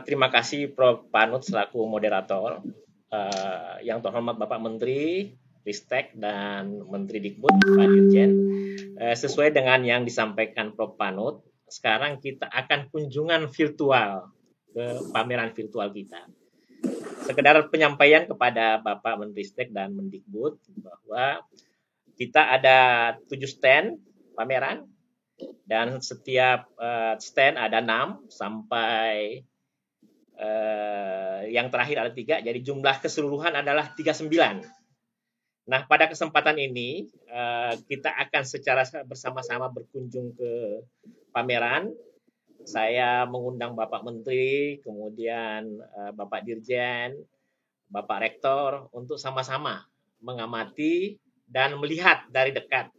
Terima kasih Prof. Panut selaku moderator. Yang terhormat Bapak Menteri Ristek dan Menteri Dikbud Pak Dirjen. Sesuai dengan yang disampaikan Prof. Panut, sekarang kita akan kunjungan virtual ke pameran virtual kita. Sekedar penyampaian kepada Bapak Menteri Ristek dan Mendikbud bahwa kita ada 7 stand pameran. Dan setiap stand ada 6 sampai yang terakhir ada 3, jadi jumlah keseluruhan adalah 39. Nah, pada kesempatan ini kita akan secara bersama-sama berkunjung ke pameran. Saya mengundang Bapak Menteri, kemudian Bapak Dirjen, Bapak Rektor untuk sama-sama mengamati dan melihat dari dekat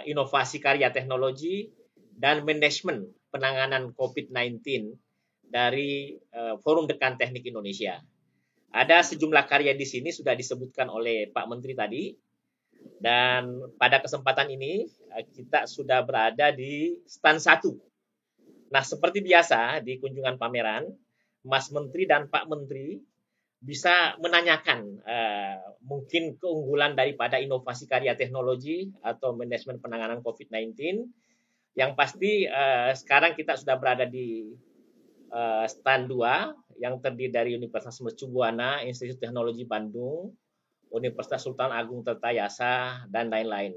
inovasi karya teknologi dan manajemen penanganan COVID-19 dari Forum Dekan Teknik Indonesia. Ada sejumlah karya di sini sudah disebutkan oleh Pak Menteri tadi, dan pada kesempatan ini kita sudah berada di stand 1. Nah, seperti biasa di kunjungan pameran, Mas Menteri dan Pak Menteri bisa menanyakan mungkin keunggulan daripada inovasi karya teknologi atau manajemen penanganan COVID-19. Yang pasti sekarang kita sudah berada di stand 2 yang terdiri dari Universitas Mercu Buana, Institut Teknologi Bandung, Universitas Sultan Agung Tirtayasa, dan lain-lain.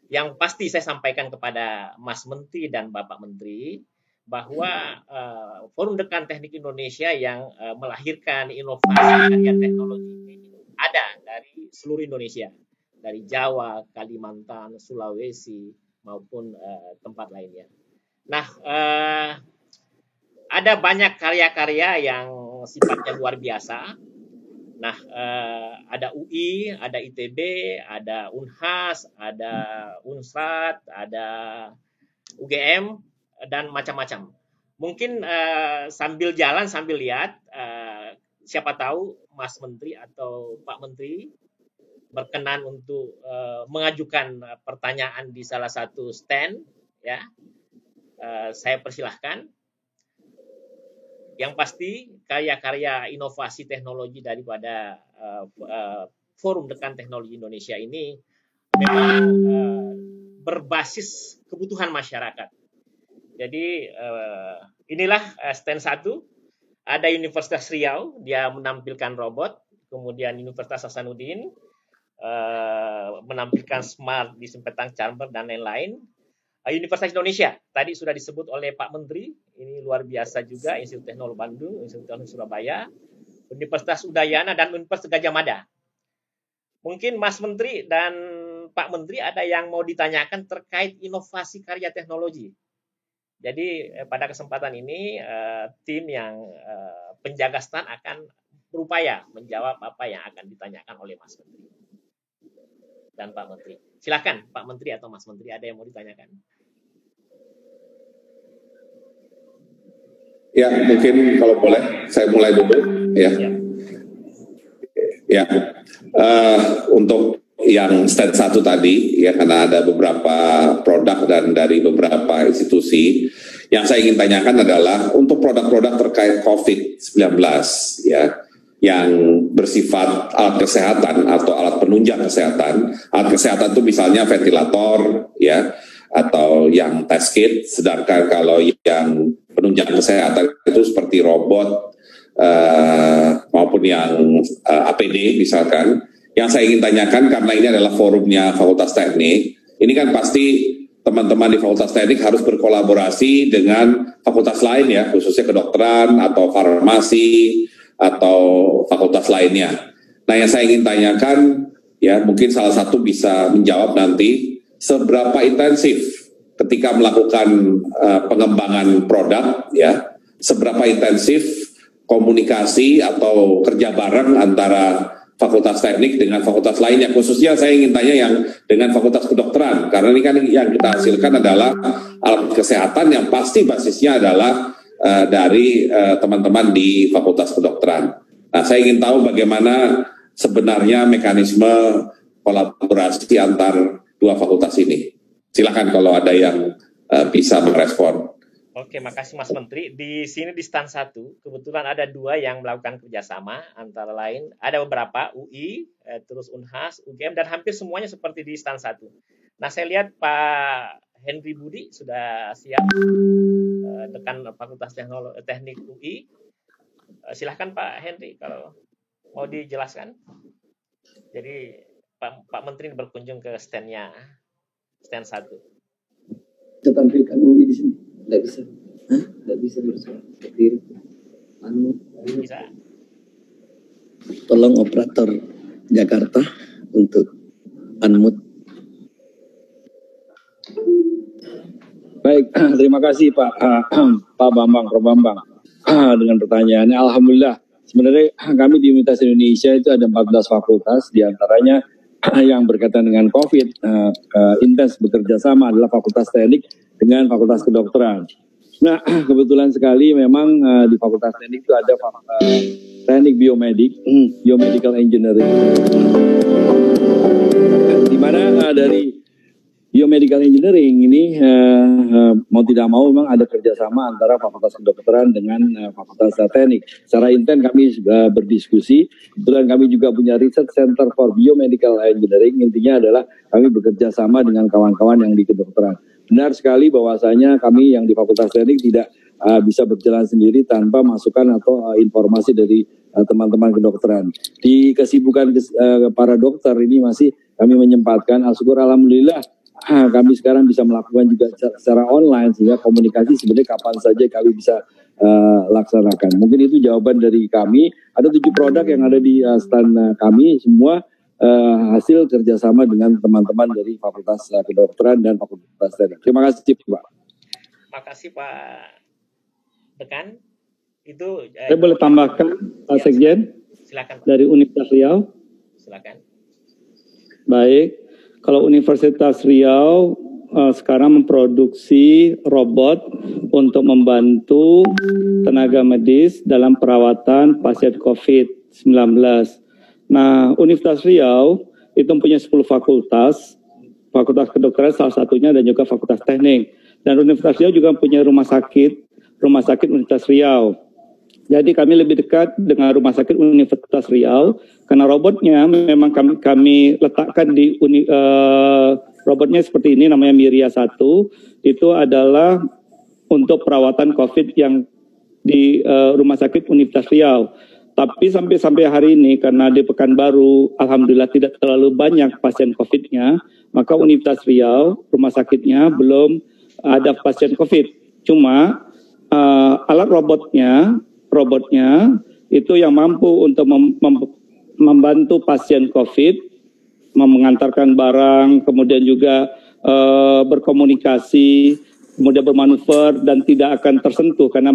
Yang pasti saya sampaikan kepada Mas Menteri dan Bapak Menteri bahwa Forum Dekan Teknik Indonesia yang melahirkan inovasi karya teknologi ini ada dari seluruh Indonesia, dari Jawa, Kalimantan, Sulawesi, maupun tempat lainnya. Nah, ada banyak karya-karya yang sifatnya luar biasa. Nah, ada UI, ada ITB, ada Unhas, ada Unsrat, ada UGM, dan macam-macam. Mungkin sambil jalan, sambil lihat, siapa tahu Mas Menteri atau Pak Menteri berkenan untuk mengajukan pertanyaan di salah satu stand, ya. Saya persilahkan. Yang pasti karya-karya inovasi teknologi daripada Forum Dekan Teknologi Indonesia ini memang berbasis kebutuhan masyarakat. Jadi inilah stand 1. Ada Universitas Riau, dia menampilkan robot. Kemudian Universitas Hasanuddin menampilkan smart disinfektan chamber dan lain-lain. Universitas Indonesia, tadi sudah disebut oleh Pak Menteri, ini luar biasa juga, Institut Teknologi Bandung, Institut Teknologi Surabaya, Universitas Udayana, dan Universitas Gajah Mada. Mungkin Mas Menteri dan Pak Menteri ada yang mau ditanyakan terkait inovasi karya teknologi. Jadi pada kesempatan ini tim yang penjaga stand akan berupaya menjawab apa yang akan ditanyakan oleh Mas Menteri dan Pak Menteri. Silakan Pak Menteri atau Mas Menteri, ada yang mau ditanyakan? Ya, mungkin kalau boleh saya mulai dulu ya. Ya, untuk yang stand 1 tadi ya, karena ada beberapa produk dan dari beberapa institusi, yang saya ingin tanyakan adalah untuk produk-produk terkait COVID-19 ya, yang bersifat alat kesehatan atau alat penunjang kesehatan. Alat kesehatan itu misalnya ventilator ya, atau yang test kit, sedangkan kalau yang penunjang kesehatan itu seperti robot maupun yang APD misalkan. Yang saya ingin tanyakan, karena ini adalah forumnya Fakultas Teknik, ini kan pasti teman-teman di Fakultas Teknik harus berkolaborasi dengan fakultas lain ya, khususnya kedokteran atau farmasi atau fakultas lainnya. Nah, yang saya ingin tanyakan ya, mungkin salah satu bisa menjawab nanti, seberapa intensif ketika melakukan pengembangan produk ya, seberapa intensif komunikasi atau kerja bareng antara Fakultas Teknik dengan fakultas lainnya, khususnya saya ingin tanya yang dengan Fakultas Kedokteran, karena ini kan yang kita hasilkan adalah alat kesehatan yang pasti basisnya adalah dari teman-teman di Fakultas Kedokteran. Nah, saya ingin tahu bagaimana sebenarnya mekanisme kolaborasi antar dua fakultas ini. Silakan kalau ada yang bisa merespon. Oke, makasih Mas Menteri. Di sini di stand 1, kebetulan ada 2 yang melakukan kerjasama, antara lain ada beberapa UI, terus Unhas, UGM, dan hampir semuanya seperti di stand 1. Nah, saya lihat Pak Henry Budi sudah siap, dekan Fakultas Teknik UI. Silahkan Pak Henry kalau mau dijelaskan. Jadi Pak Menteri berkunjung ke stand 1. Kita tampilkan UI di sini. Nggak bisa. Hah? Nggak bisa bersuara. Bisa. Tolong operator Jakarta untuk unmute. Baik, terima kasih Pak Bambang, Prof. Bambang. Dengan pertanyaannya, alhamdulillah. Sebenarnya kami di Universitas Indonesia itu ada 14 fakultas, diantaranya yang berkaitan dengan COVID, intens bekerja sama adalah Fakultas Teknik dengan Fakultas Kedokteran. Nah, kebetulan sekali memang di Fakultas Teknik itu ada Teknik Biomedik, Biomedical Engineering, di mana dari Biomedical Engineering ini mau tidak mau memang ada kerjasama antara Fakultas Kedokteran dengan Fakultas Teknik. Secara intens kami berdiskusi, kebetulan kami juga punya Research Center for Biomedical Engineering, intinya adalah kami bekerja sama dengan kawan-kawan yang di kedokteran. Benar sekali bahwasanya kami yang di Fakultas Teknik tidak bisa berjalan sendiri tanpa masukan atau informasi dari teman-teman kedokteran. Di kesibukan para dokter ini masih kami menyempatkan, syukur alhamdulillah kami sekarang bisa melakukan juga secara online, sehingga komunikasi sebenarnya kapan saja kami bisa laksanakan. Mungkin itu jawaban dari kami. Ada 7 produk yang ada di stand kami, semua hasil kerjasama dengan teman-teman dari Fakultas Kedokteran dan Fakultas Teknik. Terima kasih Pak. Terima kasih Pak Dekan. Itu saya boleh tambahkan Pak Sekjen? Silakan Pak. Dari Universitas Riau. Silakan. Baik, kalau Universitas Riau sekarang memproduksi robot untuk membantu tenaga medis dalam perawatan pasien COVID-19. Nah, Universitas Riau itu punya 10 fakultas, Fakultas Kedokteran salah satunya dan juga Fakultas Teknik. Dan Universitas Riau juga punya rumah sakit Universitas Riau. Jadi kami lebih dekat dengan rumah sakit Universitas Riau karena robotnya memang kami letakkan di robotnya seperti ini, namanya Miria 1. Itu adalah untuk perawatan COVID yang di rumah sakit Universitas Riau. Tapi sampai hari ini karena di Pekanbaru alhamdulillah tidak terlalu banyak pasien COVID-nya, maka Universitas Riau rumah sakitnya belum ada pasien COVID. Cuma alat robotnya itu yang mampu untuk membantu pasien COVID, mengantarkan barang, kemudian juga berkomunikasi, kemudian bermanuver dan tidak akan tersentuh karena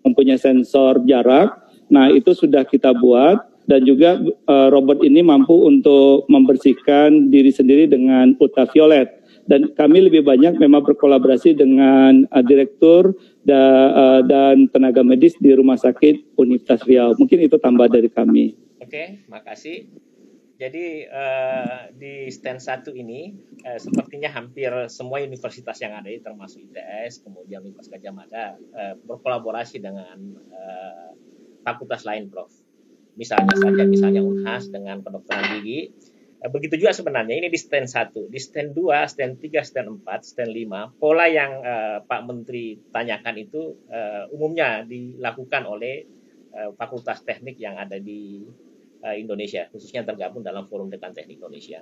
mempunyai sensor jarak. Nah, itu sudah kita buat dan juga robot ini mampu untuk membersihkan diri sendiri dengan ultraviolet. Dan kami lebih banyak memang berkolaborasi dengan direktur dan tenaga medis di Rumah Sakit Universitas Riau. Mungkin itu tambah dari kami. Oke, makasih. Jadi di stand 1 ini sepertinya hampir semua universitas yang ada, termasuk ITS, kemudian Universitas Gadjah Mada, berkolaborasi dengan fakultas lain, Prof. Misalnya Unhas dengan kedokteran gigi. Begitu juga sebenarnya ini di stand 1, di stand 2, stand 3, stand 4, stand 5, pola yang Pak Menteri tanyakan itu umumnya dilakukan oleh fakultas teknik yang ada di Indonesia, khususnya tergabung dalam Forum Dekan Teknik Indonesia.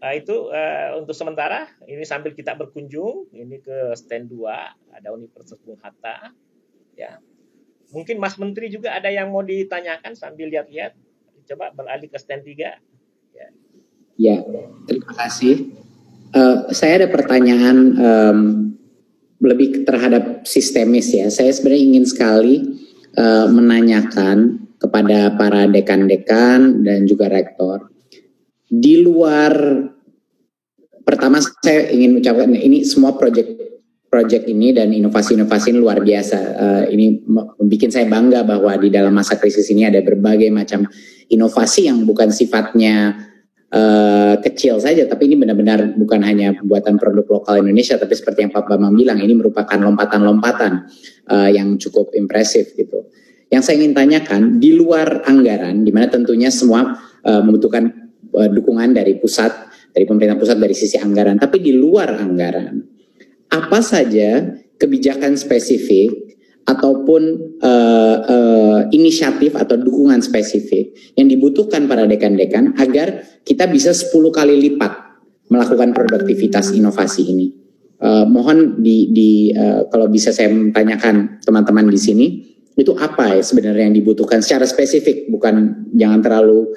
Itu untuk sementara, ini sambil kita berkunjung, ini ke stand 2, ada Universitas Bung Hatta. Ya. Mungkin Mas Menteri juga ada yang mau ditanyakan sambil lihat-lihat. Coba beralih ke stand 3. Ya, terima kasih. Saya ada pertanyaan lebih terhadap sistemis ya. Saya sebenarnya ingin sekali menanyakan kepada para dekan-dekan dan juga rektor. Di luar, pertama saya ingin ucapkan ini semua proyek ini dan inovasi-inovasi ini luar biasa. Ini membuat saya bangga bahwa di dalam masa krisis ini ada berbagai macam inovasi yang bukan sifatnya kecil saja, tapi ini benar-benar bukan hanya buatan produk lokal Indonesia, tapi seperti yang Pak Bambang bilang, ini merupakan lompatan-lompatan yang cukup impresif gitu. Yang saya ingin tanyakan, di luar anggaran, di mana tentunya semua membutuhkan dukungan dari pusat, dari pemerintah pusat dari sisi anggaran, tapi di luar anggaran, apa saja kebijakan spesifik ataupun inisiatif atau dukungan spesifik yang dibutuhkan para dekan-dekan agar kita bisa 10 kali lipat melakukan produktivitas inovasi ini. Mohon kalau bisa saya tanyakan teman-teman di sini, itu apa ya sebenarnya yang dibutuhkan secara spesifik, bukan jangan terlalu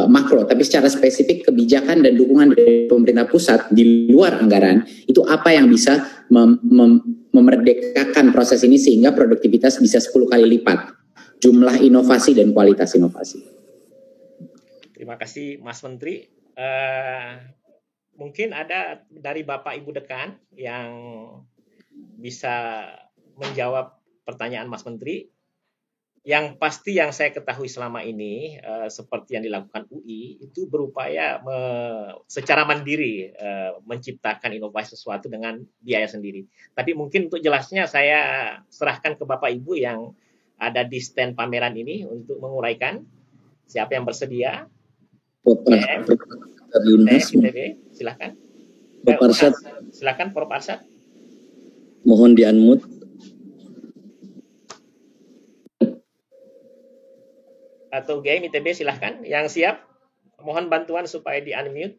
makro, tapi secara spesifik kebijakan dan dukungan dari pemerintah pusat di luar anggaran, itu apa yang bisa memerdekakan proses ini sehingga produktivitas bisa 10 kali lipat jumlah inovasi dan kualitas inovasi. Terima kasih Mas Menteri. Mungkin ada dari Bapak Ibu Dekan yang bisa menjawab pertanyaan Mas Menteri. Yang pasti yang saya ketahui selama ini, seperti yang dilakukan UI, itu berupaya secara mandiri menciptakan inovasi sesuatu dengan biaya sendiri. Tapi mungkin untuk jelasnya saya serahkan ke Bapak Ibu yang ada di stand pameran ini untuk menguraikan. Siapa yang bersedia? Silakan. Prof. Arsyad. Silakan Prof. Arsyad. Mohon di-unmute. Atau UGM ITB silahkan. Yang siap, mohon bantuan supaya di-unmute.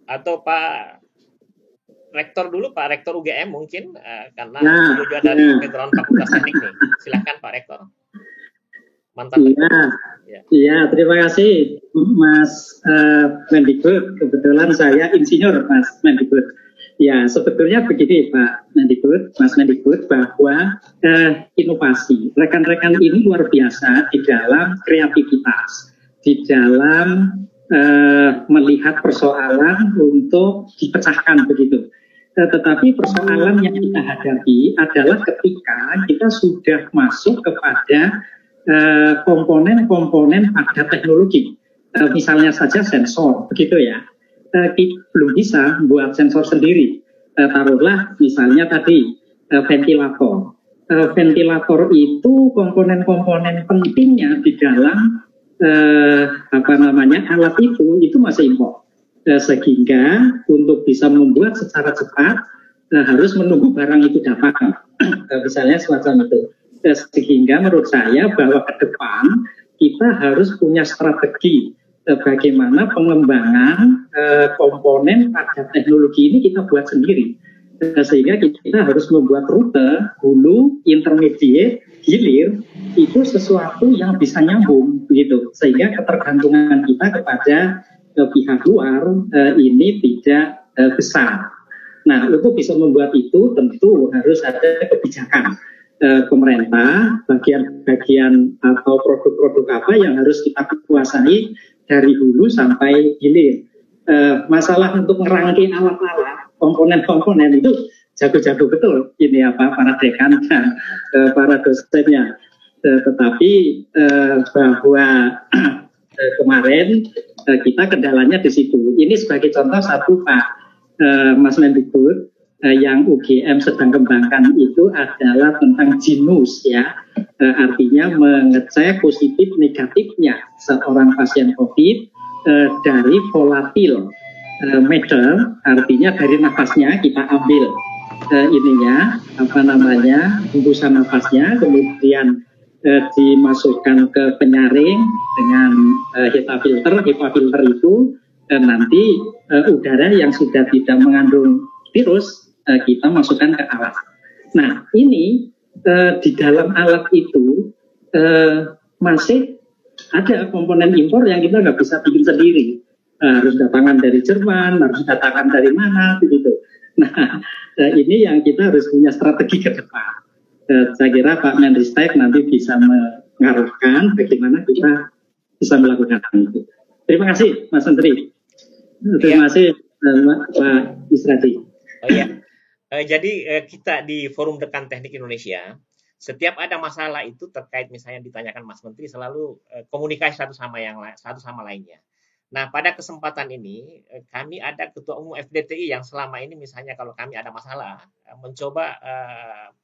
Atau Pak Rektor dulu, Pak Rektor UGM mungkin, karena juga dari background Fakultas Teknik nih. Silahkan Pak Rektor. Mantap. Iya, terima kasih Mas Mendikbud. Kebetulan saya insinyur Mas Mendikbud. Ya, sebetulnya begini Pak Mendikbud, Mas Mendikbud, bahwa inovasi, rekan-rekan ini luar biasa di dalam kreativitas, di dalam melihat persoalan untuk dipecahkan begitu. Tetapi persoalan yang kita hadapi adalah ketika kita sudah masuk kepada komponen-komponen pada teknologi, misalnya saja sensor, begitu ya. Kita belum bisa buat sensor sendiri. Taruhlah misalnya tadi ventilator. Ventilator itu komponen-komponen pentingnya di dalam alat itu masih impor. Sehingga untuk bisa membuat secara cepat harus menunggu barang itu datang. Misalnya semacam itu. Sehingga menurut saya bahwa ke depan kita harus punya strategi bagaimana pengembangan komponen pada teknologi ini kita buat sendiri. Sehingga kita harus membuat rute, hulu, intermediate, hilir, itu sesuatu yang bisa nyambung begitu. Sehingga ketergantungan kita kepada pihak luar ini tidak besar. Nah, untuk bisa membuat itu tentu harus ada kebijakan pemerintah, bagian-bagian atau produk-produk apa yang harus kita kuasai dari hulu sampai hilir. Masalah untuk ngerangkai alat-alat, komponen-komponen itu jago-jago betul ini para dekan dan para dosennya. Tetapi bahwa kemarin kita kendalanya di situ. Ini sebagai contoh satu Pak Mas Mendikbud yang UGM sedang kembangkan itu adalah tentang genus ya, artinya mengecek positif negatifnya seorang pasien COVID dari volatil meter, artinya dari nafasnya kita ambil hembusan nafasnya, kemudian dimasukkan ke penyaring dengan HEPA filter itu nanti udara yang sudah tidak mengandung virus kita masukkan ke alat. Nah ini di dalam alat itu masih ada komponen impor yang kita nggak bisa bikin sendiri, harus datangkan dari Jerman, harus datangkan dari mana begitu. Nah ini yang kita harus punya strategi ke depan. Saya kira Pak Menristek nanti bisa mengarahkan bagaimana kita bisa melakukan itu. Terima kasih Mas Menteri. Terima kasih Pak Isradi. Oh iya, Jadi kita di Forum Dekan Teknik Indonesia, setiap ada masalah itu terkait misalnya ditanyakan Mas Menteri, selalu komunikasi satu sama lainnya. Nah, pada kesempatan ini kami ada Ketua Umum FDTI yang selama ini misalnya kalau kami ada masalah mencoba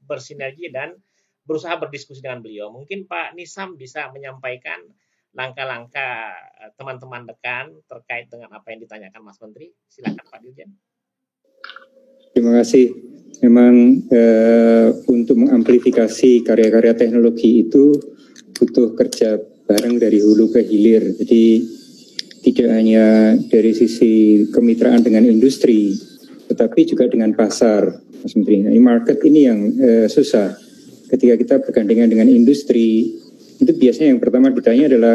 bersinergi dan berusaha berdiskusi dengan beliau. Mungkin Pak Nisam bisa menyampaikan langkah-langkah teman-teman dekan terkait dengan apa yang ditanyakan Mas Menteri. Silakan Pak Dirjen. Terima kasih. Memang untuk mengamplifikasi karya-karya teknologi itu butuh kerja bareng dari hulu ke hilir. Jadi tidak hanya dari sisi kemitraan dengan industri, tetapi juga dengan pasar, Mas Menteri. Nah, market ini yang susah. Ketika kita bergandengan dengan industri, itu biasanya yang pertama ditanya adalah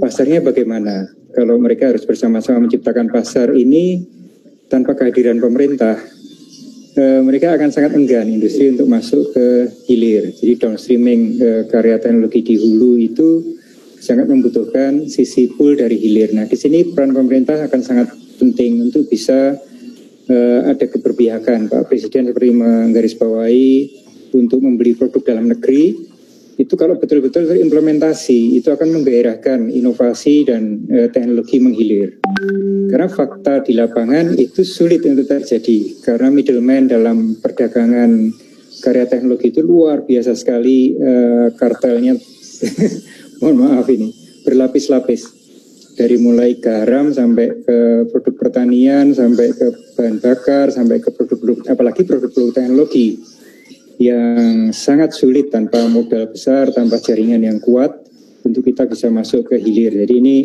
pasarnya bagaimana. Kalau mereka harus bersama-sama menciptakan pasar ini, tanpa kehadiran pemerintah, mereka akan sangat enggan industri untuk masuk ke hilir. Jadi downstreaming karya teknologi di hulu itu sangat membutuhkan sisi pull dari hilir. Nah, di sini peran pemerintah akan sangat penting untuk bisa ada keberpihakan. Pak Presiden seperti menggarisbawahi untuk membeli produk dalam negeri. Itu kalau betul-betul terimplementasi, itu akan menggairahkan inovasi dan teknologi menghilir. Karena fakta di lapangan itu sulit untuk terjadi, karena middleman dalam perdagangan karya teknologi itu luar biasa sekali, kartelnya, mohon maaf ini, berlapis-lapis. Dari mulai garam sampai ke produk pertanian, sampai ke bahan bakar, sampai ke produk-produk, apalagi produk-produk teknologi, yang sangat sulit tanpa modal besar, tanpa jaringan yang kuat untuk kita bisa masuk ke hilir. Jadi ini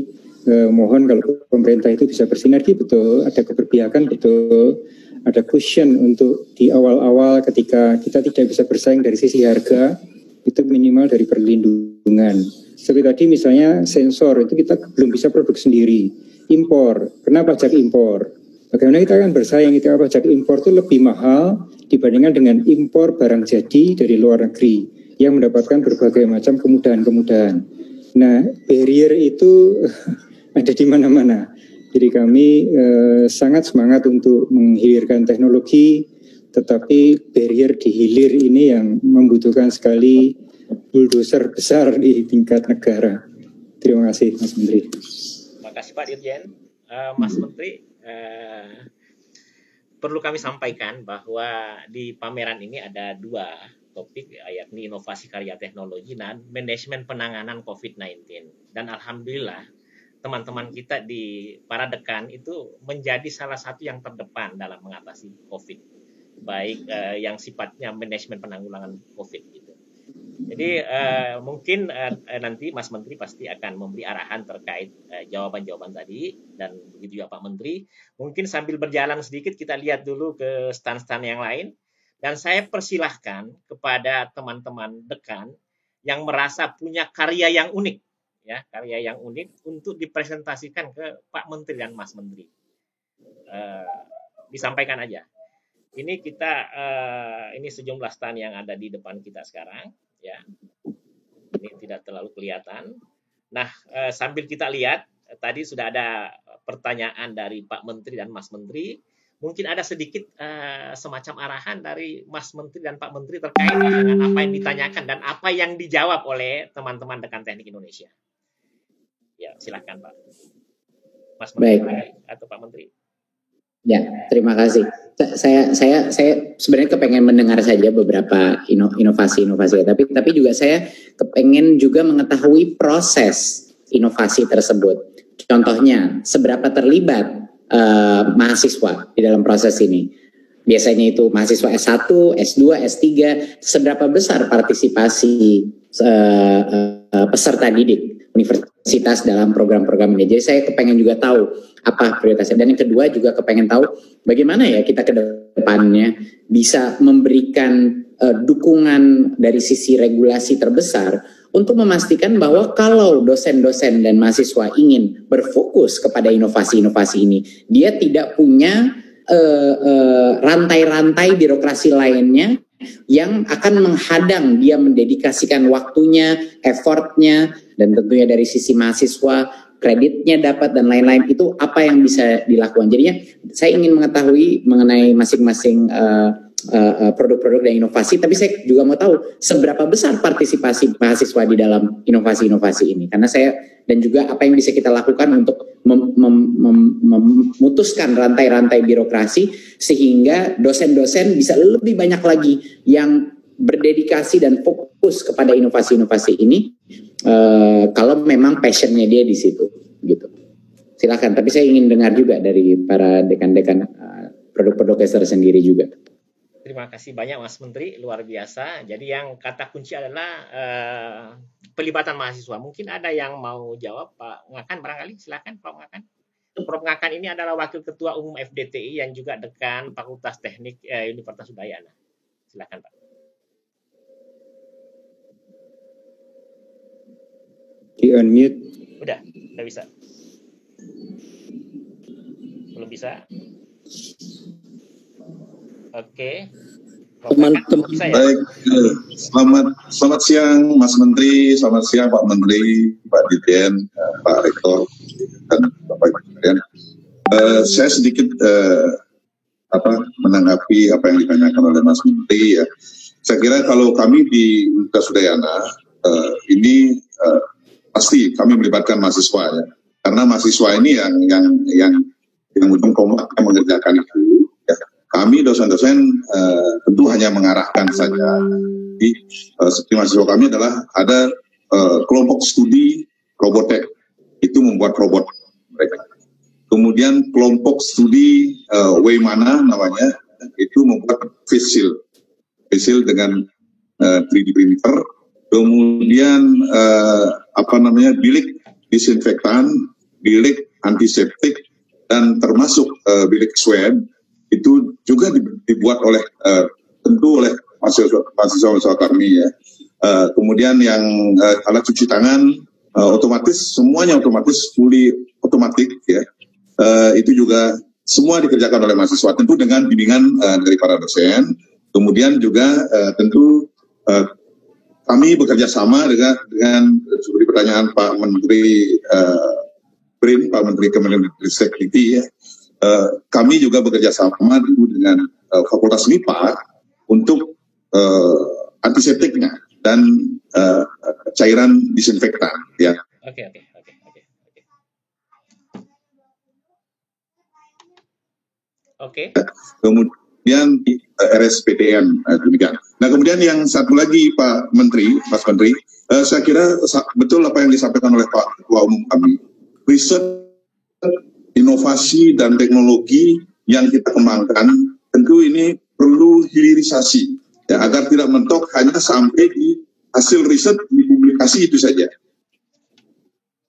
mohon kalau pemerintah itu bisa bersinergi betul, ada keberpihakan betul, ada cushion untuk di awal-awal ketika kita tidak bisa bersaing dari sisi harga, itu minimal dari perlindungan. Seperti tadi misalnya sensor itu kita belum bisa produk sendiri, impor, kena pajak impor. Bagaimana kita akan bersaing ketika pajak impor itu lebih mahal dibandingkan dengan impor barang jadi dari luar negeri yang mendapatkan berbagai macam kemudahan-kemudahan. Nah, barrier itu ada di mana-mana. Jadi kami sangat semangat untuk menghilirkan teknologi, tetapi barrier di hilir ini yang membutuhkan sekali bulldozer besar di tingkat negara. Terima kasih, Mas Menteri. Terima kasih Pak Dirjen. Mas Menteri, perlu kami sampaikan bahwa di pameran ini ada dua topik, yakni inovasi karya teknologi dan manajemen penanganan COVID-19. Dan alhamdulillah teman-teman kita di para dekan itu menjadi salah satu yang terdepan dalam mengatasi COVID, baik yang sifatnya manajemen penanggulangan COVID gitu. Jadi mungkin nanti Mas Menteri pasti akan memberi arahan terkait jawaban-jawaban tadi, dan begitu juga Pak Menteri. Mungkin sambil berjalan sedikit kita lihat dulu ke stand-stand yang lain, dan saya persilahkan kepada teman-teman dekan yang merasa punya karya yang unik, ya karya yang unik untuk dipresentasikan ke Pak Menteri dan Mas Menteri. Disampaikan aja. Ini kita ini sejumlah stand yang ada di depan kita sekarang. Ya, ini tidak terlalu kelihatan. Nah, sambil kita lihat, tadi sudah ada pertanyaan dari Pak Menteri dan Mas Menteri. Mungkin ada sedikit semacam arahan dari Mas Menteri dan Pak Menteri terkait dengan apa yang ditanyakan dan apa yang dijawab oleh teman-teman Dekan Teknik Indonesia. Ya, silakan Pak. Mas Menteri. Baik. Atau Pak Menteri. Ya, terima kasih. Saya sebenarnya kepengen mendengar saja beberapa inovasi-inovasi, tapi juga saya kepengen juga mengetahui proses inovasi tersebut. Contohnya, seberapa terlibat mahasiswa di dalam proses ini. Biasanya itu mahasiswa S1, S2, S3, seberapa besar partisipasi peserta didik universitas dalam program-program ini. Jadi saya kepengen juga tahu apa prioritasnya. Dan yang kedua juga kepengen tahu bagaimana ya kita ke depannya bisa memberikan dukungan dari sisi regulasi terbesar untuk memastikan bahwa kalau dosen-dosen dan mahasiswa ingin berfokus kepada inovasi-inovasi ini, dia tidak punya rantai-rantai birokrasi lainnya yang akan menghadang dia mendedikasikan waktunya, effortnya, dan tentunya dari sisi mahasiswa, kreditnya dapat dan lain-lain. Itu apa yang bisa dilakukan. Jadinya saya ingin mengetahui mengenai masing-masing produk-produk dan inovasi, tapi saya juga mau tahu seberapa besar partisipasi mahasiswa di dalam inovasi-inovasi ini, karena saya dan juga apa yang bisa kita lakukan untuk memutuskan rantai-rantai birokrasi sehingga dosen-dosen bisa lebih banyak lagi yang berdedikasi dan fokus kepada inovasi-inovasi ini, kalau memang passionnya dia di situ, gitu. Silakan. Tapi saya ingin dengar juga dari para dekan-dekan produk-produk caster sendiri juga. Terima kasih banyak Mas Menteri, luar biasa. Jadi yang kata kunci adalah pelibatan mahasiswa. Mungkin ada yang mau jawab, Pak Ngakan barangkali, silakan Pak Ngakan. Prof Ngakan ini adalah Wakil Ketua Umum FDTI yang juga dekan Fakultas Teknik Universitas Udayana. Silakan Pak. Di unmute. Udah bisa. Belum bisa. Oke. Teman-teman, bisa ya? Baik, selamat siang Mas Menteri, selamat siang Pak Menteri, Pak Dirjen, Pak Rektor, dan Bapak Ibu sekalian. Saya sedikit menanggapi apa yang ditanyakan oleh Mas Menteri ya. Saya kira kalau kami di Universitas Udayana ini pasti kami melibatkan mahasiswa ya, karena mahasiswa ini yang ujung tombaknya mengerjakan itu. Kami dosen-dosen tentu hanya mengarahkan saja. Jadi seperti mahasiswa kami adalah ada kelompok studi robotek, itu membuat robot mereka. Kemudian kelompok studi Weimana namanya, itu membuat face shield dengan 3D printer. Kemudian bilik disinfektan, bilik antiseptik, dan termasuk bilik swab itu juga dibuat oleh tentu oleh mahasiswa kami ya. Kemudian yang alat cuci tangan semuanya otomatis, fully otomatik ya. Itu juga semua dikerjakan oleh mahasiswa, tentu dengan bimbingan dari para dosen. Kemudian juga tentu kami bekerja sama dengan seperti pertanyaan Pak Menteri Pak Menteri Kemendikbud ya. Kami juga bekerja sama dengan Fakultas MIPA untuk antiseptiknya dan cairan disinfektan ya. Oke. Kemudian RSPTN demikian. Nah kemudian yang satu lagi Mas Menteri, saya kira betul apa yang disampaikan oleh Pak Ketua Umum kami. Riset, inovasi dan teknologi yang kita kembangkan tentu ini perlu hilirisasi ya, agar tidak mentok hanya sampai di hasil riset di publikasi itu saja.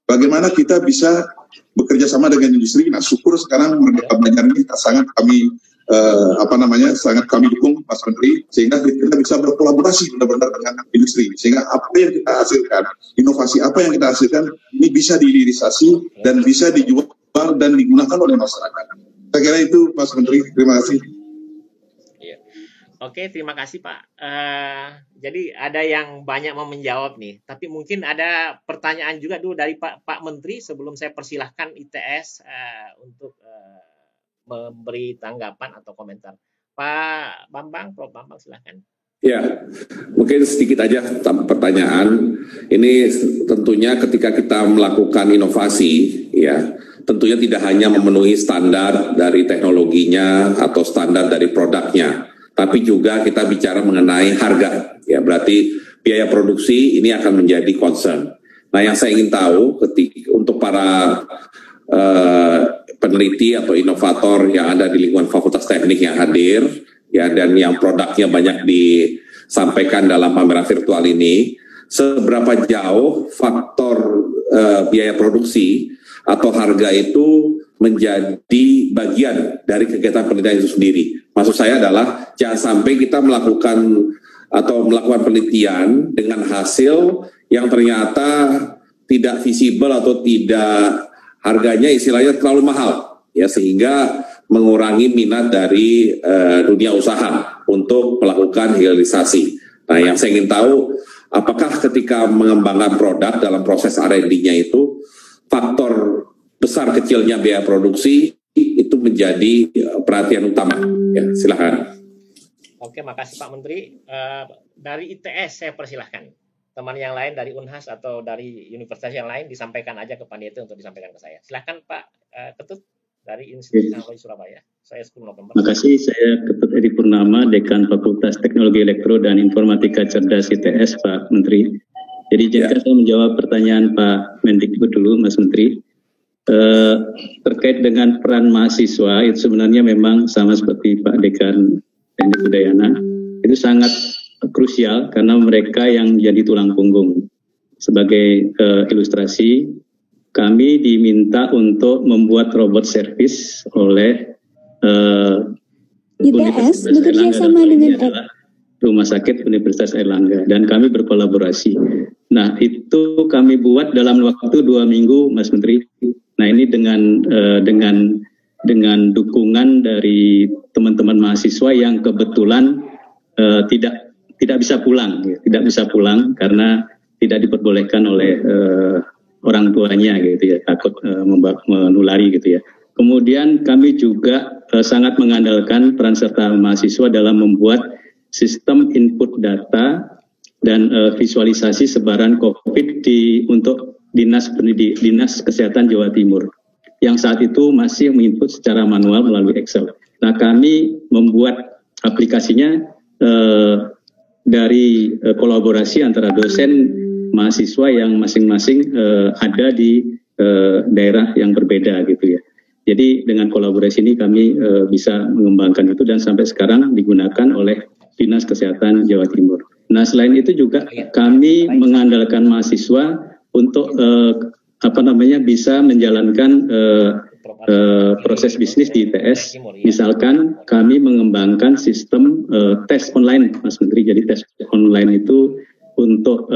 Bagaimana kita bisa bekerja sama dengan industri? Nah, syukur sekarang Merdeka Belajar ini sangat kami sangat kami dukung Mas Menteri, sehingga kita bisa berkolaborasi benar-benar dengan industri, sehingga apa yang kita hasilkan, inovasi apa yang kita hasilkan ini bisa dihilirisasi dan bisa dijual dan digunakan oleh masyarakat. Saya kira itu Mas Menteri, terima kasih. Iya. Oke, terima kasih Pak. Jadi ada yang banyak mau menjawab nih, tapi mungkin ada pertanyaan juga dulu dari Pak Menteri sebelum saya persilahkan ITS untuk memberi tanggapan atau komentar. Pak Bambang, Prof. Bambang silahkan. Ya, mungkin sedikit aja pertanyaan. Ini tentunya ketika kita melakukan inovasi, ya, tentunya tidak hanya memenuhi standar dari teknologinya atau standar dari produknya, tapi juga kita bicara mengenai harga. Ya, berarti biaya produksi ini akan menjadi concern. Nah, yang saya ingin tahu untuk para peneliti atau inovator yang ada di lingkungan Fakultas Teknik yang hadir, ya, dan yang produknya banyak disampaikan dalam pameran virtual ini, seberapa jauh faktor biaya produksi atau harga itu menjadi bagian dari kegiatan penelitian itu sendiri. Maksud saya adalah jangan sampai kita melakukan penelitian dengan hasil yang ternyata tidak visible atau tidak harganya istilahnya terlalu mahal, ya, sehingga mengurangi minat dari dunia usaha untuk melakukan hilirisasi. Nah, yang saya ingin tahu, apakah ketika mengembangkan produk dalam proses R&D-nya itu faktor besar kecilnya biaya produksi itu menjadi perhatian utama? Ya, silakan. Oke, makasih Pak Menteri. Dari ITS saya persilahkan. Teman yang lain dari Unhas atau dari universitas yang lain disampaikan aja ke panitia untuk disampaikan ke saya. Silahkan Pak Ketut dari Institut Teknologi Surabaya. Saya 10 November. Terima kasih, saya Ketut Edi Purnama, Dekan Fakultas Teknologi Elektro dan Informatika Cerdas ITS, Pak Menteri. Jadi jika saya menjawab pertanyaan Pak Mendikbud dulu, Mas Menteri, terkait dengan peran mahasiswa, itu sebenarnya memang sama seperti Pak Dekan Teknik Udayana, itu sangat krusial karena mereka yang jadi tulang punggung. Sebagai ilustrasi, kami diminta untuk membuat robot servis oleh ITS bekerja sama dengan Rumah Sakit Universitas Airlangga, dan kami berkolaborasi. Nah, itu kami buat dalam waktu 2 minggu, Mas Menteri. Nah, ini dengan dukungan dari teman-teman mahasiswa yang kebetulan tidak bisa pulang, karena tidak diperbolehkan oleh orang tuanya gitu ya, takut menulari gitu ya. Kemudian kami juga sangat mengandalkan peran serta mahasiswa dalam membuat sistem input data dan visualisasi sebaran COVID untuk Dinas Kesehatan Jawa Timur, yang saat itu masih menginput secara manual melalui Excel. Nah, kami membuat aplikasinya dari kolaborasi antara dosen mahasiswa yang masing-masing ada di daerah yang berbeda gitu ya. Jadi dengan kolaborasi ini kami bisa mengembangkan itu dan sampai sekarang digunakan oleh Dinas Kesehatan Jawa Timur. Nah, selain itu juga kami mengandalkan mahasiswa untuk bisa menjalankan proses bisnis di ITS. Misalkan kami mengembangkan sistem tes online, Mas Menteri. Jadi tes online itu untuk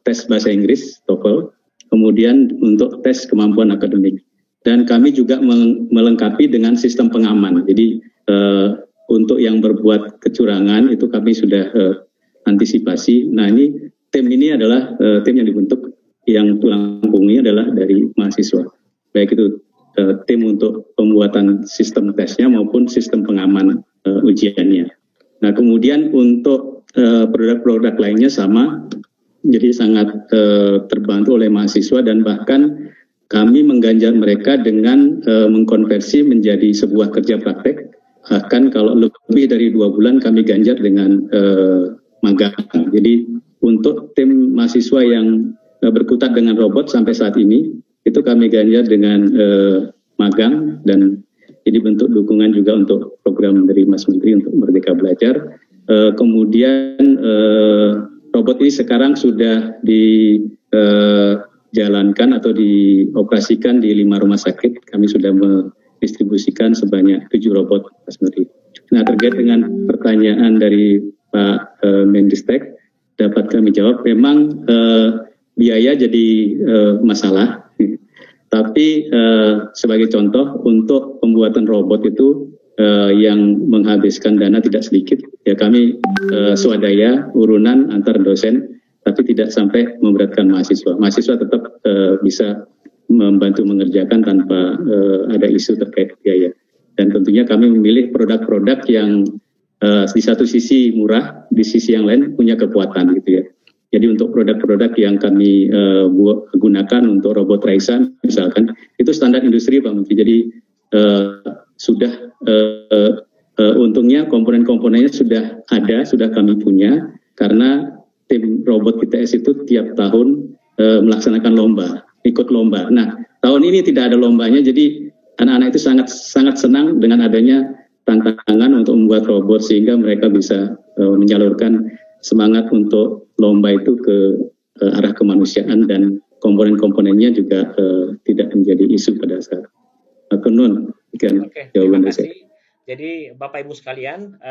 tes bahasa Inggris, TOEFL, kemudian untuk tes kemampuan akademik. Dan kami juga melengkapi dengan sistem pengaman. Jadi untuk yang berbuat kecurangan itu kami sudah antisipasi. Nah, tim ini adalah tim yang dibentuk, yang tulang punggungnya adalah dari mahasiswa. Baik itu tim untuk pembuatan sistem tesnya maupun sistem pengaman ujiannya. Nah, kemudian untuk produk-produk lainnya sama, jadi sangat terbantu oleh mahasiswa dan bahkan kami mengganjar mereka dengan mengkonversi menjadi sebuah kerja praktek. Bahkan kalau lebih dari 2 bulan kami ganjar dengan magang. Jadi untuk tim mahasiswa yang berkutat dengan robot sampai saat ini, itu kami ganjar dengan magang, dan ini bentuk dukungan juga untuk program dari Mas Menteri untuk Merdeka Belajar. Kemudian robot ini sekarang sudah dijalankan atau dioperasikan di 5 rumah sakit. Kami sudah mendistribusikan sebanyak 7 robot, Mas Menteri. Nah, terkait dengan pertanyaan dari Pak Mendistek, dapat kami jawab, memang biaya jadi masalah, tapi sebagai contoh untuk pembuatan robot itu yang menghabiskan dana tidak sedikit, ya kami swadaya urunan antar dosen, tapi tidak sampai memberatkan mahasiswa. Mahasiswa tetap bisa membantu mengerjakan tanpa ada isu terkait biaya. Dan tentunya kami memilih produk-produk yang di satu sisi murah, di sisi yang lain punya kekuatan gitu ya. Jadi untuk produk-produk yang kami gunakan untuk robot Raisa misalkan, itu standar industri Pak Menteri. Jadi sudah untungnya komponen-komponennya sudah ada, sudah kami punya, karena tim robot ITS itu tiap tahun melaksanakan lomba, ikut lomba. Nah, tahun ini tidak ada lombanya, jadi anak-anak itu sangat senang dengan adanya tantangan untuk membuat robot, sehingga mereka bisa menyalurkan semangat untuk lomba itu ke arah kemanusiaan, dan komponen-komponennya juga tidak menjadi isu pada saat Nun. Oke, terima kasih. Jadi Bapak Ibu sekalian,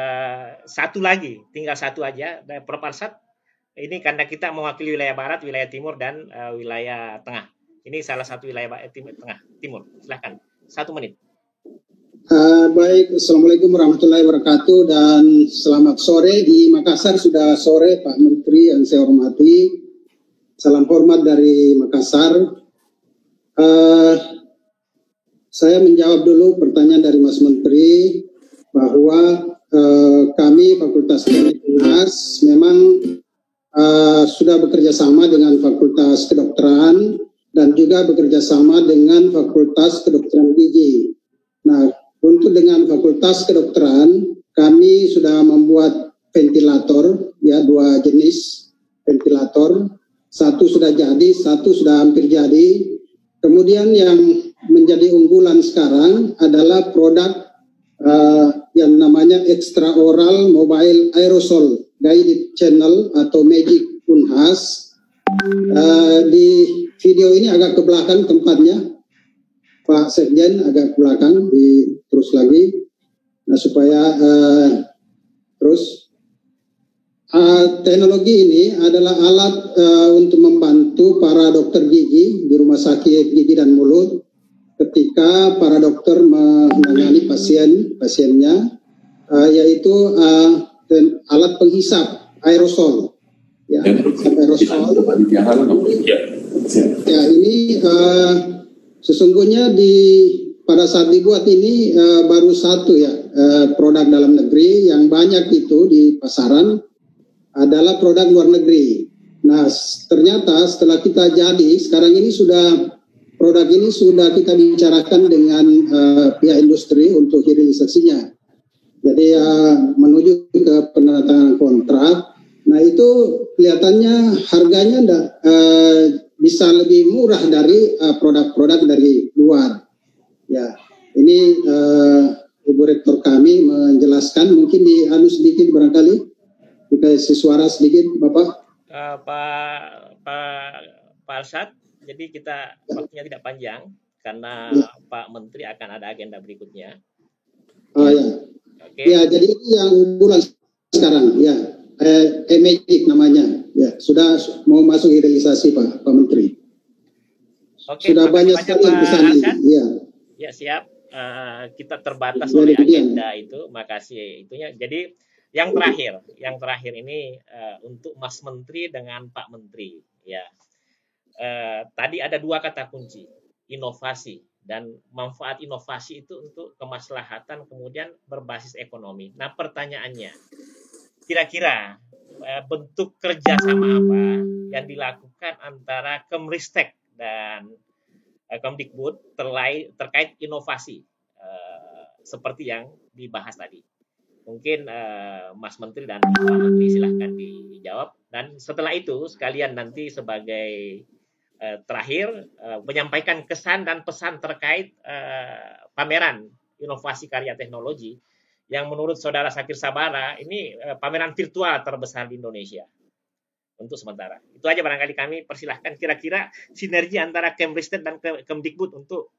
satu lagi, tinggal satu aja, Prof. Arsad. Ini karena kita mewakili wilayah barat, wilayah timur, dan wilayah tengah. Ini salah satu wilayah timur. Silahkan, 1 menit. Baik, Assalamualaikum warahmatullahi wabarakatuh, dan selamat sore. Di Makassar sudah sore, Pak Menteri yang saya hormati. Salam hormat dari Makassar. Saya menjawab dulu pertanyaan dari Mas Menteri bahwa kami Fakultas Teknik UNHAS memang sudah bekerja sama dengan Fakultas Kedokteran dan juga bekerja sama dengan Fakultas Kedokteran Gigi. Nah, untuk dengan Fakultas Kedokteran, kami sudah membuat ventilator, ya 2 jenis ventilator. Satu sudah jadi, satu sudah hampir jadi. Kemudian yang menjadi unggulan sekarang adalah produk yang namanya extraoral mobile aerosol guided channel atau Magic UNHAS. Di video ini agak ke belakang tempatnya, Pak Sekjen, agak ke belakang, terus lagi. Nah, supaya terus teknologi ini adalah alat untuk membantu para dokter gigi di rumah sakit gigi dan mulut ketika para dokter menangani pasiennya, yaitu alat penghisap aerosol. Ya, aerosol. Ya, ini sesungguhnya pada saat dibuat ini baru satu ya produk dalam negeri, yang banyak itu di pasaran adalah produk luar negeri. Nah, ternyata setelah kita jadi, sekarang ini produk ini sudah kita bicarakan dengan pihak industri untuk hilirisasinya. Jadi menuju ke penandatanganan kontrak. Nah, itu kelihatannya harganya bisa lebih murah dari produk-produk dari luar. Ya, ini Ibu Rektor kami menjelaskan, mungkin dianu sedikit barangkali, dikasih suara sedikit, Bapak. Pak Arsyad, jadi kita waktunya tidak panjang karena Pak Menteri akan ada agenda berikutnya. Oh ya. Okay. Ya, jadi ini yang unggulan sekarang, ya. Magic namanya, ya. Sudah mau masuk hilirisasi Pak Menteri. Okay, sudah banyak sekali pesan ini. Ya. Ya, siap. Kita terbatas oleh agenda itu. Makasih itunya. Jadi yang terakhir ini untuk Mas Menteri dengan Pak Menteri, ya. Tadi ada 2 kata kunci, inovasi dan manfaat inovasi itu untuk kemaslahatan kemudian berbasis ekonomi. Nah, pertanyaannya, kira-kira bentuk kerjasama apa yang dilakukan antara Kemristek dan Kemdikbud terkait inovasi seperti yang dibahas tadi? Mungkin Mas Menteri dan Pak Menteri silahkan dijawab. Dan setelah itu sekalian nanti sebagai terakhir menyampaikan kesan dan pesan terkait pameran inovasi karya teknologi yang menurut Saudara Sakir Sabara ini pameran virtual terbesar di Indonesia untuk sementara. Itu aja barangkali kami persilahkan, kira-kira sinergi antara Kemristek dan Kemdikbud untuk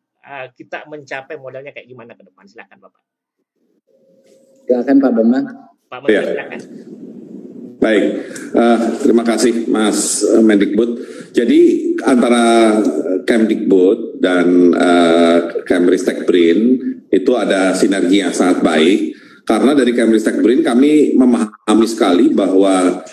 kita mencapai modelnya kayak gimana ke depan. Silahkan Bapak. Silakan Pak Bambang. Pak Menteri, silakan. Baik, terima kasih Mas Mendikbud. Jadi antara Kemdikbud dan Kemristek BRIN itu ada sinergi yang sangat baik, karena dari Kemristek BRIN kami memahami sekali bahwa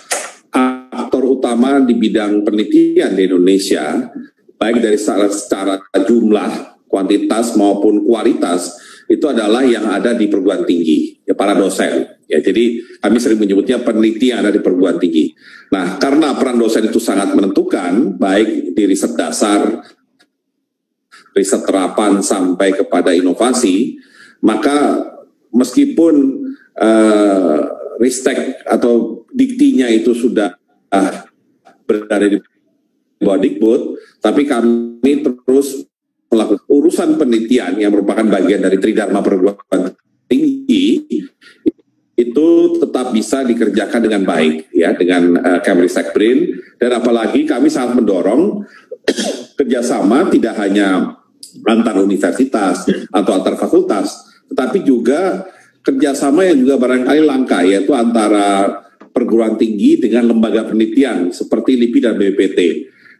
aktor utama di bidang penelitian di Indonesia, baik dari secara jumlah, kuantitas maupun kualitas, itu adalah yang ada di perguruan tinggi, ya, para dosen. Ya, jadi kami sering menyebutnya peneliti yang ada di perguruan tinggi. Nah, karena peran dosen itu sangat menentukan, baik di riset dasar, riset terapan sampai kepada inovasi, maka meskipun ristek atau diktinya itu sudah berada di bawah Dikbud, tapi kami terus melakukan urusan penelitian yang merupakan bagian dari Tridharma perguruan tinggi itu tetap bisa dikerjakan dengan baik, ya, dengan Kemristek BRIN. Dan apalagi kami sangat mendorong kerjasama tidak hanya antar universitas atau antar fakultas, tetapi juga kerjasama yang juga barangkali langka, yaitu antara perguruan tinggi dengan lembaga penelitian seperti LIPI dan BPPT.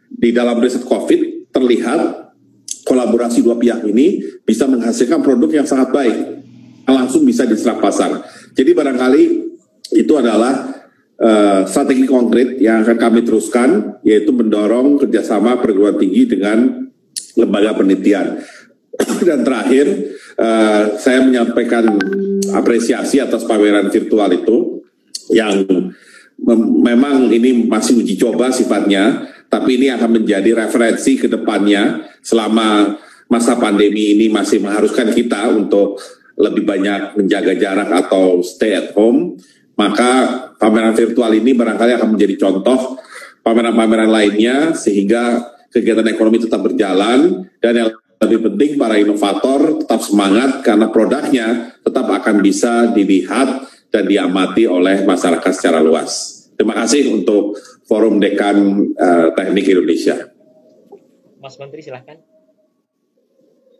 Di dalam riset COVID terlihat kolaborasi 2 pihak ini bisa menghasilkan produk yang sangat baik, langsung bisa diserap pasar. Jadi barangkali itu adalah strategi konkret yang akan kami teruskan, yaitu mendorong kerjasama perguruan tinggi dengan lembaga penelitian. Dan terakhir, saya menyampaikan apresiasi atas pameran virtual itu yang memang ini masih uji coba sifatnya, tapi ini akan menjadi referensi ke depannya selama masa pandemi ini masih mengharuskan kita untuk lebih banyak menjaga jarak atau stay at home. Maka pameran virtual ini barangkali akan menjadi contoh pameran-pameran lainnya sehingga kegiatan ekonomi tetap berjalan, dan yang lebih penting para inovator tetap semangat karena produknya tetap akan bisa dilihat dan diamati oleh masyarakat secara luas. Terima kasih untuk Forum Dekan Teknik Indonesia. Mas Menteri silahkan.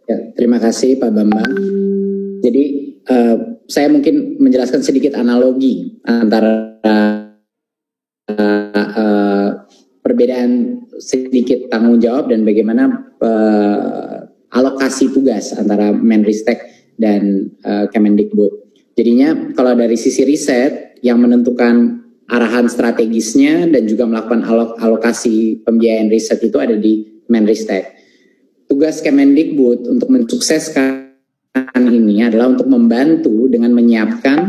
Ya, terima kasih Pak Bambang. Jadi saya mungkin menjelaskan sedikit analogi antara perbedaan sedikit tanggung jawab dan bagaimana alokasi tugas antara Menristek dan Kemendikbud. Jadinya kalau dari sisi riset yang menentukan arahan strategisnya dan juga melakukan alokasi pembiayaan riset itu ada di Menristek. Tugas Kemendikbud untuk mensukseskan ini adalah untuk membantu dengan menyiapkan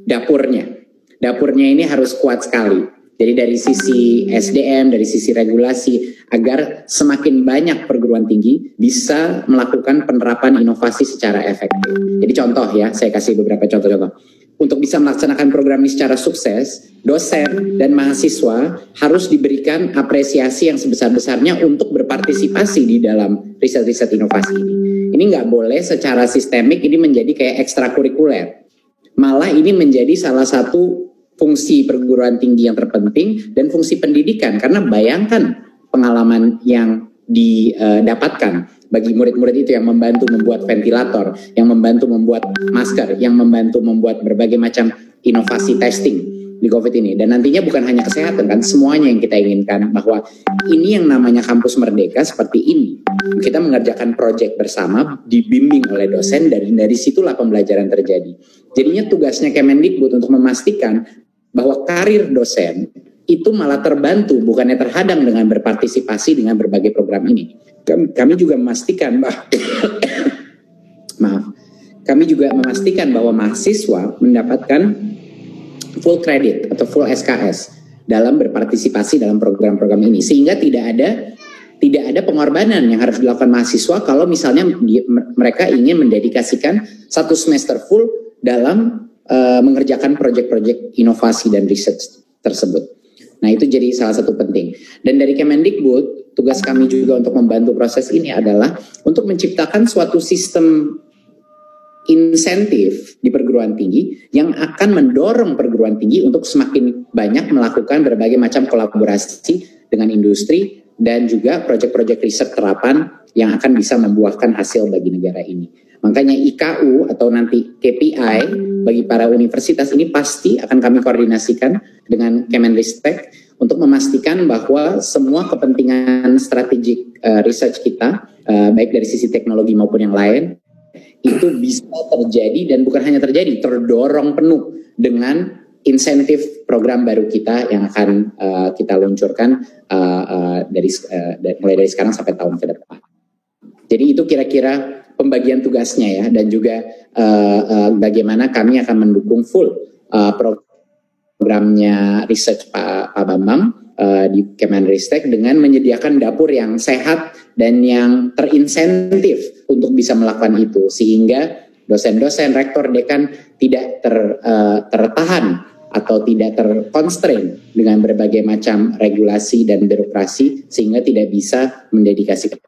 dapurnya. Dapurnya ini harus kuat sekali. Jadi dari sisi SDM, dari sisi regulasi, agar semakin banyak perguruan tinggi bisa melakukan penerapan inovasi secara efektif. Jadi contoh ya, saya kasih beberapa contoh-contoh. Untuk bisa melaksanakan program ini secara sukses, dosen dan mahasiswa harus diberikan apresiasi yang sebesar-besarnya untuk berpartisipasi di dalam riset-riset inovasi ini. Ini nggak boleh secara sistemik ini menjadi kayak ekstrakurikuler. Malah ini menjadi salah satu fungsi perguruan tinggi yang terpenting dan fungsi pendidikan. Karena bayangkan pengalaman yang didapatkan bagi murid-murid itu yang membantu membuat ventilator, yang membantu membuat masker, yang membantu membuat berbagai macam inovasi testing di COVID ini. Dan nantinya bukan hanya kesehatan kan, semuanya yang kita inginkan, bahwa ini yang namanya kampus merdeka seperti ini. Kita mengerjakan proyek bersama, dibimbing oleh dosen, dan dari situlah pembelajaran terjadi. Jadinya tugasnya Kemendikbud untuk memastikan bahwa karir dosen itu malah terbantu, bukannya terhadang dengan berpartisipasi dengan berbagai program ini. Kami juga memastikan kami juga memastikan bahwa mahasiswa mendapatkan full credit atau full SKS dalam berpartisipasi dalam program-program ini, sehingga tidak ada pengorbanan yang harus dilakukan mahasiswa kalau misalnya mereka ingin mendedikasikan 1 semester full dalam mengerjakan proyek-proyek inovasi dan riset tersebut. Nah, itu jadi salah satu penting. Dan dari Kemendikbud, tugas kami juga untuk membantu proses ini adalah untuk menciptakan suatu sistem insentif di perguruan tinggi yang akan mendorong perguruan tinggi untuk semakin banyak melakukan berbagai macam kolaborasi dengan industri dan juga proyek-proyek riset terapan yang akan bisa membuahkan hasil bagi negara ini. Makanya IKU atau nanti KPI bagi para universitas ini pasti akan kami koordinasikan dengan Kemenristek untuk memastikan bahwa semua kepentingan strategik research kita, baik dari sisi teknologi maupun yang lain, itu bisa terjadi, dan bukan hanya terjadi, terdorong penuh dengan insentif program baru kita yang akan kita luncurkan mulai dari sekarang sampai tahun ke depan. Jadi itu kira-kira pembagian tugasnya ya, dan juga bagaimana kami akan mendukung full programnya research Pak Bambang di Kemenristek dengan menyediakan dapur yang sehat dan yang terinsentif untuk bisa melakukan itu, sehingga dosen-dosen, rektor, dekan tidak tertahan atau tidak terconstrain dengan berbagai macam regulasi dan birokrasi, sehingga tidak bisa mendedikasikan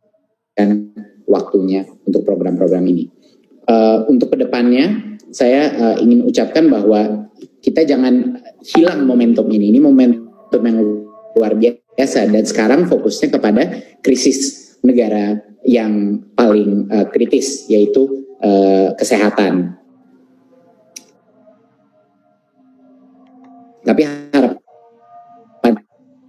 waktunya untuk program-program ini. Untuk kedepannya, saya ingin ucapkan bahwa kita jangan hilang momentum ini. Ini momentum yang luar biasa, dan sekarang fokusnya kepada krisis negara yang paling kritis, yaitu kesehatan. Tapi harapan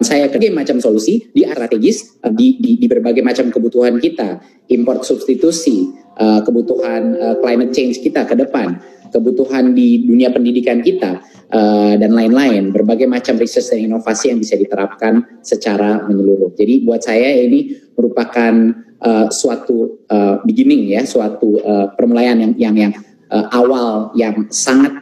saya berbagai macam solusi di strategis di berbagai macam kebutuhan kita, import substitusi, kebutuhan climate change kita ke depan. kebutuhan di dunia pendidikan kita, dan lain-lain, berbagai macam riset dan inovasi yang bisa diterapkan secara menyeluruh. Jadi buat saya ini merupakan suatu beginning ya, suatu permulaan yang awal yang sangat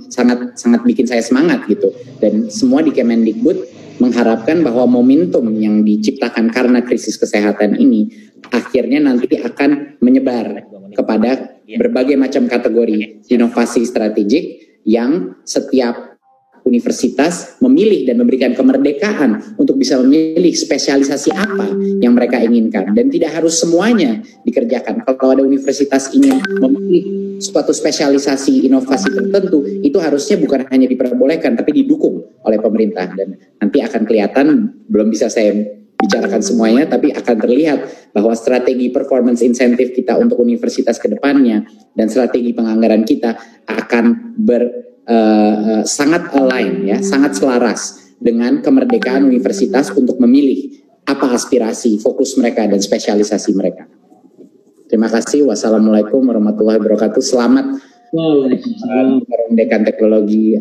sangat bikin saya semangat gitu. Dan semua di Kemendikbud mengharapkan bahwa momentum yang diciptakan karena krisis kesehatan ini akhirnya nanti akan menyebar kepada berbagai macam kategori inovasi strategik yang setiap universitas memilih dan memberikan kemerdekaan untuk bisa memilih spesialisasi apa yang mereka inginkan, dan tidak harus semuanya dikerjakan. Kalau ada universitas ingin memilih suatu spesialisasi inovasi tertentu, itu harusnya bukan hanya diperbolehkan tapi didukung oleh pemerintah, dan nanti akan kelihatan, belum bisa saya bicarakan semuanya, tapi akan terlihat bahwa strategi performance incentive kita untuk universitas ke depannya dan strategi penganggaran kita akan sangat align ya, sangat selaras dengan kemerdekaan universitas untuk memilih apa aspirasi, fokus mereka dan spesialisasi mereka. Terima kasih. Wassalamualaikum warahmatullahi wabarakatuh. Selamat Dekan Teknologi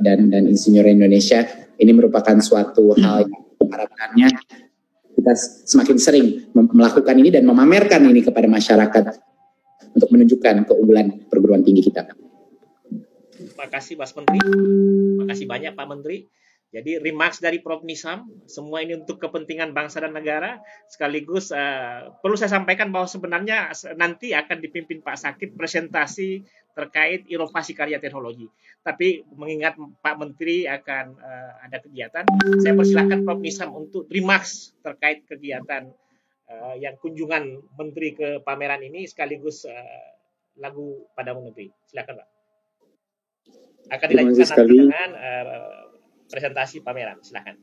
dan Insinyur Indonesia. Ini merupakan suatu hal yang harapannya kita semakin sering melakukan ini dan memamerkan ini kepada masyarakat untuk menunjukkan keunggulan perguruan tinggi kita. Terima kasih Mas Menteri. Terima kasih banyak Pak Menteri. Jadi remarks dari Prof. Nizam, semua ini untuk kepentingan bangsa dan negara. Sekaligus perlu saya sampaikan bahwa sebenarnya nanti akan dipimpin Pak Sakit presentasi terkait inovasi karya teknologi. Tapi mengingat Pak Menteri akan ada kegiatan, saya persilahkan Prof. Nizam untuk remarks terkait kegiatan yang kunjungan Menteri ke pameran ini sekaligus lagu Padamu Negeri. Silakan Pak. Akan dilanjutkan nanti dengan presentasi pameran. Silakan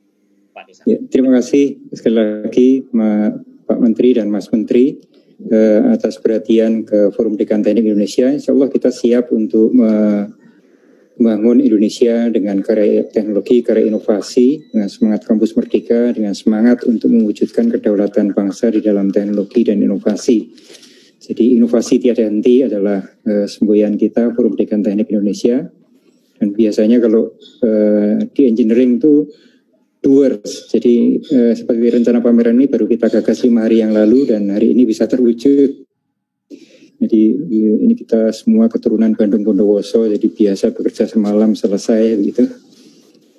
Pak Nizam. Ya, terima kasih sekali lagi Pak Menteri dan Mas Menteri atas perhatian ke Forum Dekan Teknik Indonesia. Insya Allah kita siap untuk membangun Indonesia dengan karya teknologi, karya inovasi, dengan semangat kampus merdeka, dengan semangat untuk mewujudkan kedaulatan bangsa di dalam teknologi dan inovasi. Jadi inovasi tiada henti adalah semboyan kita Forum Dekan Teknik Indonesia. Dan biasanya kalau di engineering itu doers, jadi seperti rencana pameran ini baru kita gagas 5 hari yang lalu dan hari ini bisa terwujud. Jadi ini kita semua keturunan Bandung Bondowoso, jadi biasa bekerja semalam selesai gitu.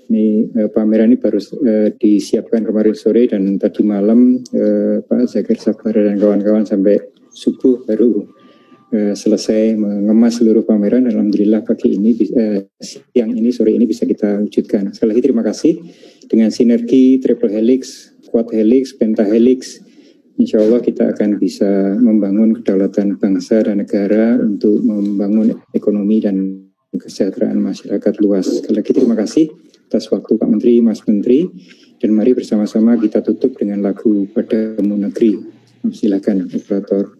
Ini pameran ini baru disiapkan kemarin sore dan tadi malam Pak Zakir Sabara dan kawan-kawan sampai subuh baru selesai mengemas seluruh pameran. Alhamdulillah pagi ini, siang ini, sore ini bisa kita wujudkan. Sekali lagi terima kasih. Dengan sinergi triple helix, quad helix, penta helix, insya Allah kita akan bisa membangun kedaulatan bangsa dan negara untuk membangun ekonomi dan kesejahteraan masyarakat luas. Sekali lagi terima kasih atas waktu Pak Menteri, Mas Menteri, dan mari bersama-sama kita tutup dengan lagu Padamu Negeri. Silakan operator.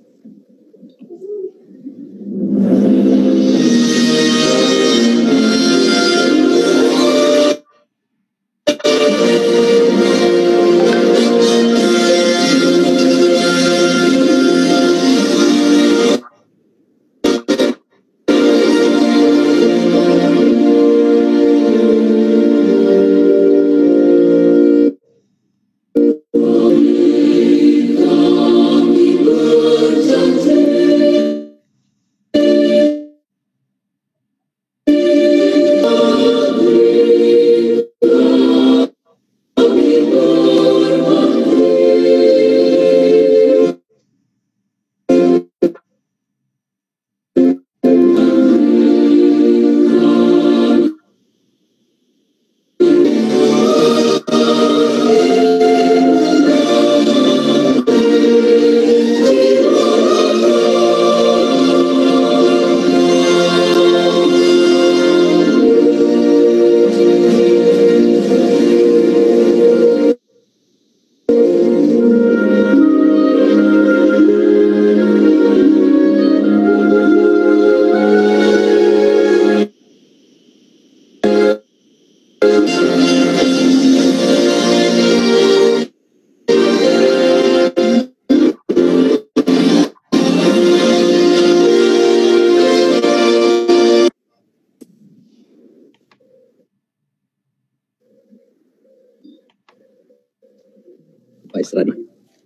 Pak Isradi.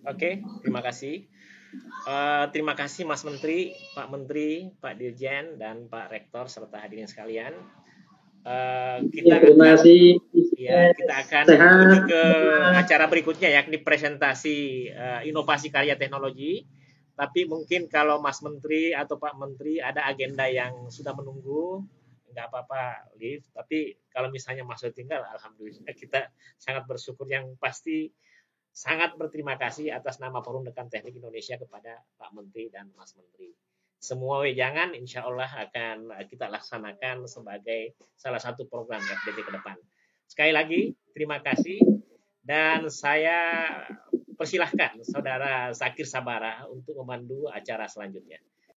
Oke, terima kasih. Terima kasih Mas Menteri, Pak Dirjen, dan Pak Rektor serta hadirin sekalian. Terima kasih. Kita akan menuju ke acara berikutnya, yakni presentasi inovasi karya teknologi. Tapi mungkin kalau Mas Menteri atau Pak Menteri ada agenda yang sudah menunggu, nggak apa-apa, live. Tapi kalau misalnya Mas tinggal, alhamdulillah kita sangat bersyukur. Yang pasti sangat berterima kasih atas nama Forum Dekan Teknik Indonesia kepada Pak Menteri dan Mas Menteri. Semua wejangan insya Allah akan kita laksanakan sebagai salah satu program FDT ke depan. Sekali lagi, terima kasih. Dan saya persilahkan Saudara Zakir Sabara untuk memandu acara selanjutnya.